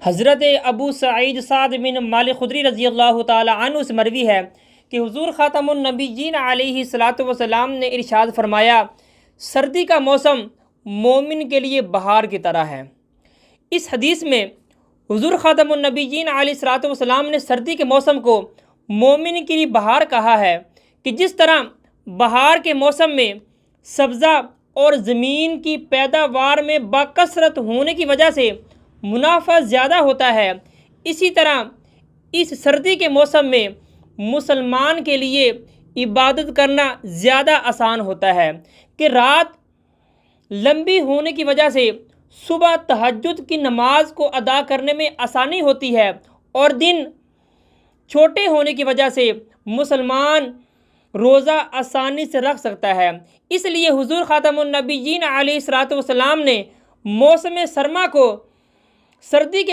हज़रत अबू सईद साद बिन मालिक खुदरी रज़ी अल्लाह ताला अन्हु से मरवी है कि हुज़ूर ख़ातमुन नबीय्यीन अलैहिस्सलातु वस्सलाम ने इरशाद फरमाया, सर्दी का मौसम मोमिन के लिए बहार की तरह है। इस हदीस में हुज़ूर ख़ातमुन नबीय्यीन अलैहिस्सलातु वस्सलाम ने सर्दी के मौसम को मोमिन के लिए बहार कहा है कि जिस तरह बहार के मौसम में सब्ज़ा और ज़मीन की पैदावार में बाकसरत होने की वजह से मुनाफा ज़्यादा होता है, इसी तरह इस सर्दी के मौसम में मुसलमान के लिए इबादत करना ज़्यादा आसान होता है कि रात लंबी होने की वजह से सुबह तहज्जुद की नमाज को अदा करने में आसानी होती है और दिन छोटे होने की वजह से मुसलमान रोज़ा आसानी से रख सकता है। इसलिए हुज़ूर ख़ातमुन नबीय्यीन अलैहिस्सलातु वस्सलाम ने मौसम सरमा को सर्दी के